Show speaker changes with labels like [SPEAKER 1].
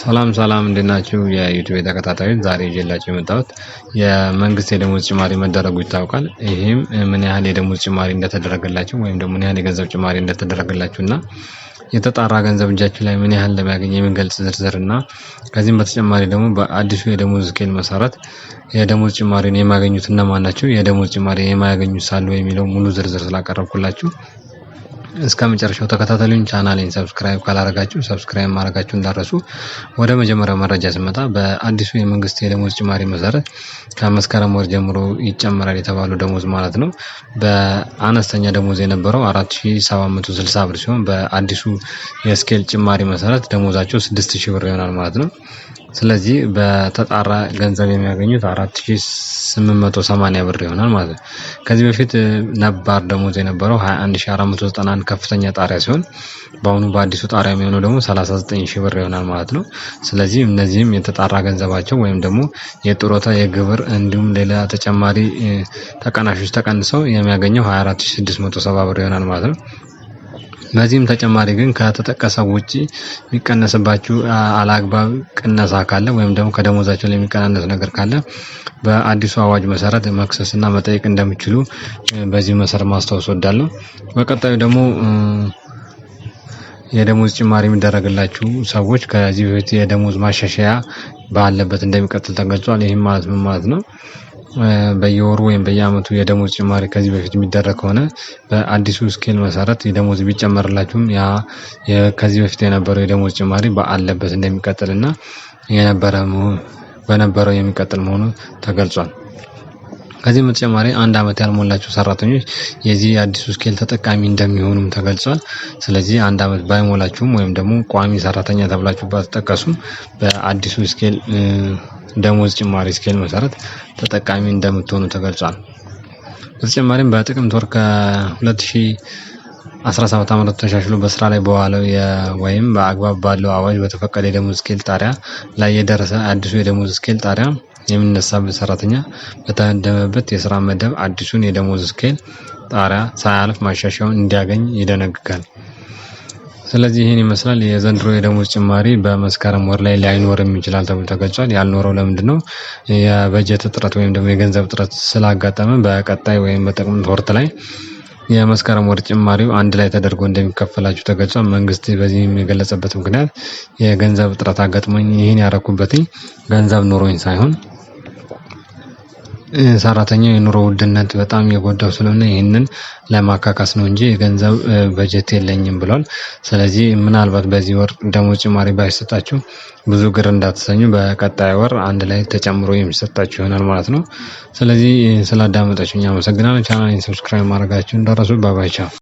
[SPEAKER 1] ሰላም እንዴናችሁ የዩቲዩብ ተከታታዮች ዛሬ ይዤላችሁ የመጣሁት የመንግስት የደሞዝ ጭማሪ መደረጉ ይታወቃል። ይሄም ምን ያህል የደሞዝ ጭማሪ እንደተደረገላችሁ ወይም ደግሞ ምን ያህል የገንዘብ ጭማሪ እንደተደረገላችሁና የተጣራ ገንዘብ እጃችሁ ላይ ምን ያህል እንደሚያገኝ የሚገልጽ ዝርዝርና ከዚህም በተጨማሪ ደግሞ በአዲሱ የደሞዝ ስኬል መሰረት የደሞዝ ጭማሪን የማያገኙት እነማን ናቸው፣ የደሞዝ ጭማሪ የማያገኙት ሳሉ የሚለው ሙሉ ዝርዝር ስላቀረብኩላችሁ እስከ መጨረሻው ተከታተሉኝ። ቻናሌን ሰብስክራይብ ካላረጋችሁ ሰብስክራይብ ማድረጋችሁን እንዳትረሱ። ወደ መጀመሪያው መረጃ ስመጣ በአዲሱ የመንግስት የደሞዝ ጭማሪ መሰረት ከመስከረም ወር ጀምሮ ይጨመራል የተባለው ደሞዝ ማለት ነው። በአነስተኛ ደሞዝ የነበረው 4760 ብር ሲሆን በአዲሱ የስኬል ጭማሪ መሰረት ደሞዛቸው 6000 ብር ይሆናል ማለት ነው። ስለዚህ በተጣራ ገንዘብ የሚያገኙት 4880 ብር ይሆናል ማለት ነው። ከዚህ በፊት ነባር ደሞዝ የነበረው 21491 ከፍተኛ ጣሪያ ሲሆን በአሁኑ በአዲሱ ጣሪያ የሚሆነው ደግሞ 39000 ብር ይሆናል ማለት ነው። ስለዚህ እነዚህም የተጣራ ገንዘባቸው ወይም ደግሞ የጡረታ የግብር እንዲሁም ሌላ ተጨማሪ ተቀናሾች ተቀንሰው የሚያገኘው 24670 ብር ይሆናል ማለት ነው። በዚህም ተጨማሪ ግን ከተጠቀሰው ውጪ የሚቀነስባችሁ አላግባብ ቅነሳ ካለ ወይም ደግሞ ከደሞዛቸው ላይ የሚቀናነስ ነገር ካለ በአዲሱ አዋጅ መሰረት መክሰስና መጠየቅ እንደሚችሉ በዚህ መሰረት ማስታወስ ወዳለሁ። በቀጣዩ ደግሞ የደሞዝ ጭማሪ የሚደረግላችሁ ሰዎች ከዚህ በፊት የደሞዝ ማሻሻያ ባለበት እንደሚቀጥል ተገልጿል። ይህም ማለት ምን ማለት ነው? በየወሩ ወይም በየአመቱ የደሞዝ ጭማሪ ከዚህ በፊት የሚደረግ ከሆነ በአዲሱ ስኬል መሰረት የደሞዝ ቢጨመርላችሁም ያ ከዚህ በፊት የነበረው የደሞዝ ጭማሪ ባለበት እንደሚቀጥልና በነበረው የሚቀጥል መሆኑ ተገልጿል። ከዚህ በተጨማሪ አንድ አመት ያልሞላቸው ሰራተኞች የዚህ አዲሱ ስኬል ተጠቃሚ እንደሚሆኑም ተገልጿል። ስለዚህ አንድ አመት ባይሞላችሁም ወይም ደግሞ ቋሚ ሰራተኛ ተብላችሁ ባትጠቀሱም በአዲሱ ስኬል ደሞዝ ጭማሪ ስኬል መሰረት ተጠቃሚ እንደምትሆኑ ተገልጿል። በተጨማሪም በጥቅምት ወር ከ2017 ዓ.ም ተሻሽሎ በስራ ላይ በዋለው ወይም በአግባብ ባለው አዋጅ በተፈቀደ የደሞዝ ስኬል ጣሪያ ላይ የደረሰ አዲሱ የደሞዝ ስኬል ጣሪያ የሚነሳበት ሰራተኛ በተመደበበት የስራ መደብ አዲሱን የደሞዝ ስኬል ጣሪያ ሳያልፍ ማሻሻያውን እንዲያገኝ ይደነግጋል። ስለዚህ ይህን ይመስላል የዘንድሮ የደሞዝ ጭማሪ በመስከረም ወር ላይ ላይኖርም ይችላል ተብሎ ተገልጿል። ያልኖረው ለምንድነው? የበጀት እጥረት ወይም ደግሞ የገንዘብ እጥረት ስላጋጠመ በቀጣይ ወይም በጥቅምት ወር ላይ የመስከረም ወር ጭማሪው አንድ ላይ ተደርጎ እንደሚከፈላችሁ ተገልጿል። መንግስት በዚህም የገለጸበት ምክንያት የገንዘብ እጥረት አጋጥሞኝ ይህን ያረኩበት ገንዘብ ኖሮኝ ሳይሆን ሰራተኛው የኑሮ ውድነት በጣም የጎዳው ስለሆነ ይህንን ለማካካስ ነው እንጂ የገንዘብ በጀት የለኝም ብሏል። ስለዚህ ምናልባት በዚህ ወር ደሞዝ ጭማሪ ባይሰጣችሁ ብዙ ግር እንዳትሰኙ፣ በቀጣይ ወር አንድ ላይ ተጨምሮ የሚሰጣችሁ ይሆናል ማለት ነው። ስለዚህ ስላዳመጣችሁኝ አመሰግናለሁ። ቻናሌን ሰብስክራይብ ማድረጋችሁን እንዳትረሱ። ባይ ባይ። ቻው።